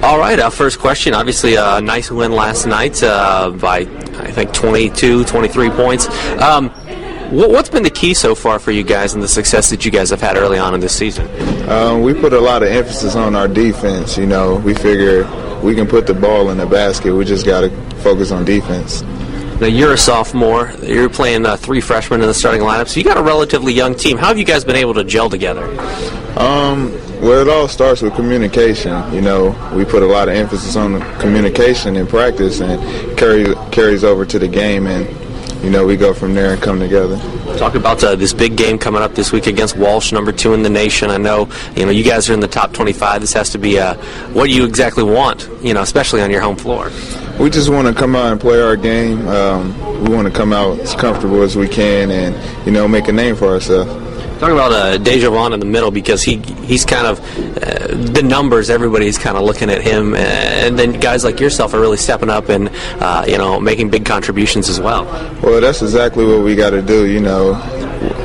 All right, first question. Obviously, a nice win last night by, I think, 22, 23 points. What's been the key so far for you guys and the success that you guys have had early on in this season? We put a lot of emphasis on our defense. You know, we figure we can put the ball in the basket. We just got to focus on defense. Now, you're a sophomore. You're playing 3 freshmen in the starting lineup, so you got a relatively young team. How have you guys been able to gel together? Well, it all starts with communication. You know, we put a lot of emphasis on communication in practice, and carries over to the game, and you know, we go from there and come together. Talk about this big game coming up this week against Walsh, number 2 in the nation. I know, you guys are in the top 25. This has to be what you exactly want, especially on your home floor. We just want to come out and play our game. We want to come out as comfortable as we can and, make a name for ourselves. Talk about Dejavon in the middle, because he's kind of the numbers. Everybody's kind of looking at him, and then guys like yourself are really stepping up and making big contributions as well. Well, that's exactly what we got to do.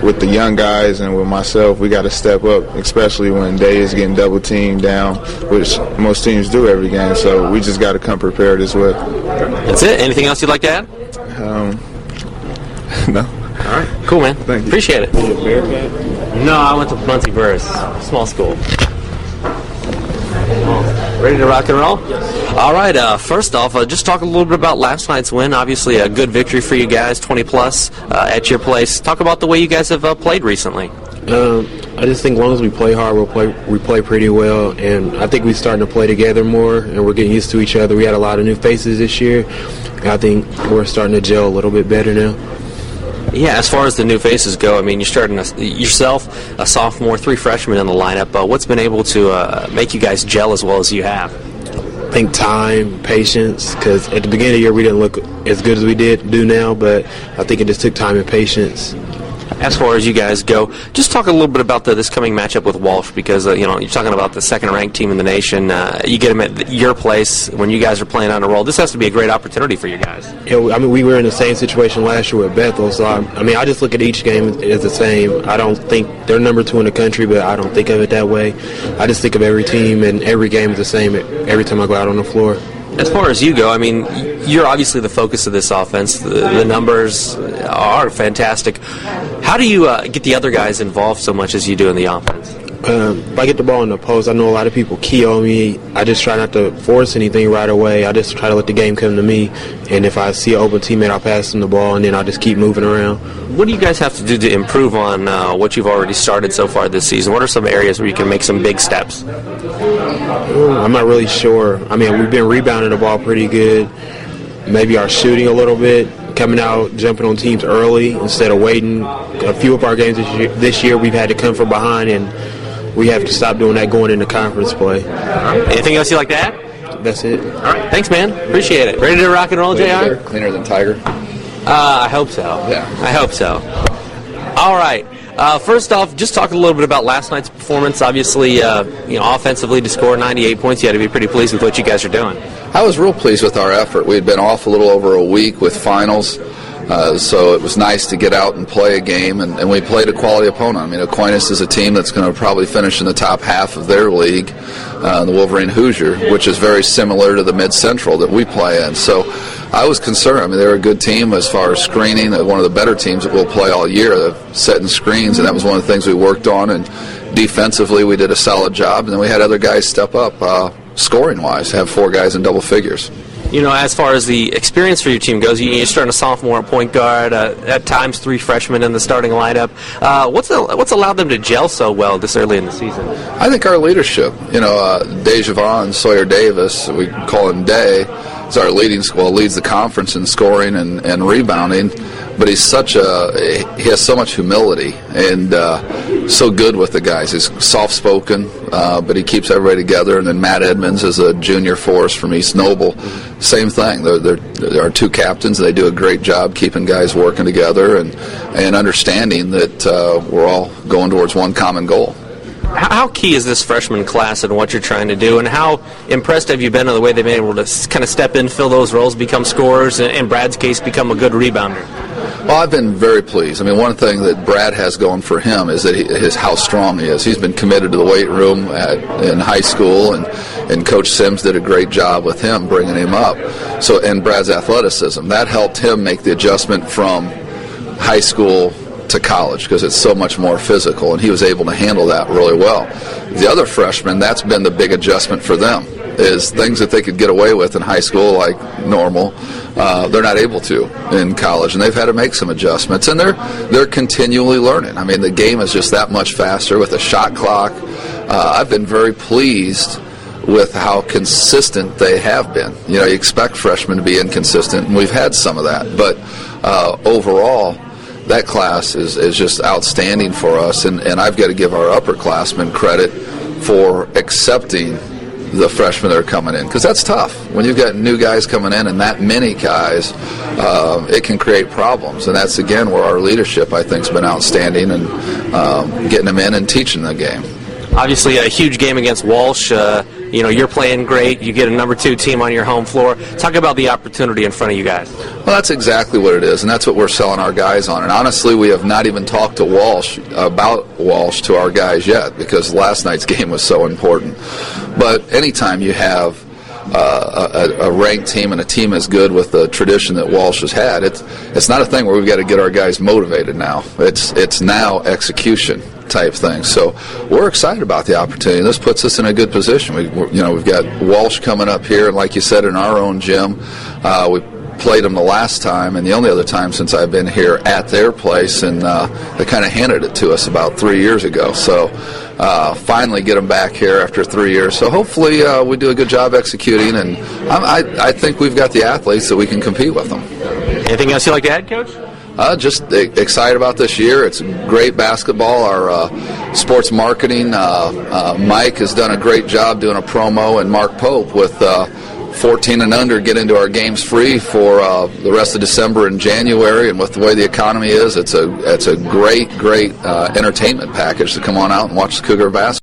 With the young guys and with myself, we got to step up, especially when Day is getting double teamed down, which most teams do every game. So we just got to come prepared as well. That's it. Anything else you'd like to add? No. All right, cool, man. Thank you. Appreciate it. No, I went to Muncie Burris, small school. Ready to rock and roll? Yes. All right, first off, just talk a little bit about last night's win. Obviously, a good victory for you guys, 20-plus at your place. Talk about the way you guys have played recently. I just think as long as we play hard, we play pretty well, and I think we're starting to play together more, and we're getting used to each other. We had a lot of new faces this year, and I think we're starting to gel a little bit better now. Yeah, as far as the new faces go, I mean, you're starting yourself, a sophomore, 3 freshmen in the lineup. What's been able to make you guys gel as well as you have? I think time, patience, because at the beginning of the year we didn't look as good as we do now, but I think it just took time and patience. As far as you guys go, just talk a little bit about this coming matchup with Walsh, because you're talking about the second-ranked team in the nation. You get them at your place when you guys are playing on a roll. This has to be a great opportunity for you guys. Yeah, we were in the same situation last year with Bethel, so I just look at each game as the same. I don't think they're number 2 in the country, but I don't think of it that way. I just think of every team and every game as the same every time I go out on the floor. As far as you go, I mean, you're obviously the focus of this offense. The numbers are fantastic. How do you get the other guys involved so much as you do in the offense? If I get the ball in the post, I know a lot of people key on me. I just try not to force anything right away. I just try to let the game come to me. And if I see an open teammate, I'll pass them the ball, and then I'll just keep moving around. What do you guys have to do to improve on what you've already started so far this season? What are some areas where you can make some big steps? I'm not really sure. I mean, we've been rebounding the ball pretty good. Maybe our shooting a little bit, coming out, jumping on teams early instead of waiting. A few of our games this year we've had to come from behind, and we have to stop doing that going into conference play. Anything else you'd like to add? That's it. All right. Thanks, man. Appreciate it. Ready to rock and roll, JR? Cleaner than Tiger. I hope so. Yeah. I hope so. All right. First off, just talk a little bit about last night's performance. Obviously, offensively to score 98 points, you had to be pretty pleased with what you guys are doing. I was real pleased with our effort. We had been off a little over a week with finals, so it was nice to get out and play a game, and we played a quality opponent. I mean, Aquinas is a team that's going to probably finish in the top half of their league, the Wolverine Hoosier, which is very similar to the Mid-Central that we play in. So I was concerned. I mean, they're a good team as far as screening. They're one of the better teams that we'll play all year. They're setting screens, and that was one of the things we worked on. And defensively, we did a solid job. And then we had other guys step up, scoring-wise, have 4 guys in double figures. As far as the experience for your team goes, you're starting a sophomore at point guard, at times 3 freshmen in the starting lineup. What's allowed them to gel so well this early in the season? I think our leadership. Dejavon Sawyer Davis, we call him Day, is our leads the conference in scoring and rebounding. But he has so much humility and so good with the guys. He's soft-spoken, but he keeps everybody together. And then Matt Edmonds is a junior for us from East Noble. Same thing. There are 2 captains. They do a great job keeping guys working together and understanding that we're all going towards one common goal. How key is this freshman class and what you're trying to do, and how impressed have you been with the way they've been able to kind of step in, fill those roles, become scorers, and in Brad's case, become a good rebounder? Well, I've been very pleased. I mean, one thing that Brad has going for him is that how strong he is. He's been committed to the weight room in high school, and and Coach Sims did a great job with him bringing him up. So, and Brad's athleticism, that helped him make the adjustment from high school to college because it's so much more physical, and he was able to handle that really well. The other freshmen, that's been the big adjustment for them, is things that they could get away with in high school like normal, they're not able to in college, and they've had to make some adjustments, and they're continually learning. I mean, the game is just that much faster with the shot clock. I've been very pleased with how consistent they have been. You expect freshmen to be inconsistent, and we've had some of that, but overall, that class is just outstanding for us, and I've got to give our upperclassmen credit for accepting the freshmen that are coming in, because that's tough. When you've got new guys coming in and that many guys, it can create problems, and that's, again, where our leadership, I think, has been outstanding and getting them in and teaching the game. Obviously, a huge game against Walsh. You're playing great. You get a number 2 team on your home floor. Talk about the opportunity in front of you guys. Well, that's exactly what it is, and that's what we're selling our guys on. And honestly, we have not even talked to about Walsh to our guys yet, because last night's game was so important. But anytime you have a ranked team and a team as good with the tradition that Walsh has had, it's not a thing where we've got to get our guys motivated now. It's now execution type thing. So we're excited about the opportunity. This puts us in a good position. We've got Walsh coming up here, and like you said, in our own gym. We played them the last time, and the only other time since I've been here at their place, and they kind of handed it to us about 3 years ago. So finally get them back here after 3 years. So hopefully we do a good job executing, and I think we've got the athletes that we can compete with them. Anything else you'd like to add, Coach? Just excited about this year. It's great basketball. Our sports marketing, Mike has done a great job doing a promo, and Mark Pope with 14 and under get into our games free for the rest of December and January. And with the way the economy is, it's a great entertainment package to come on out and watch the Cougar basketball.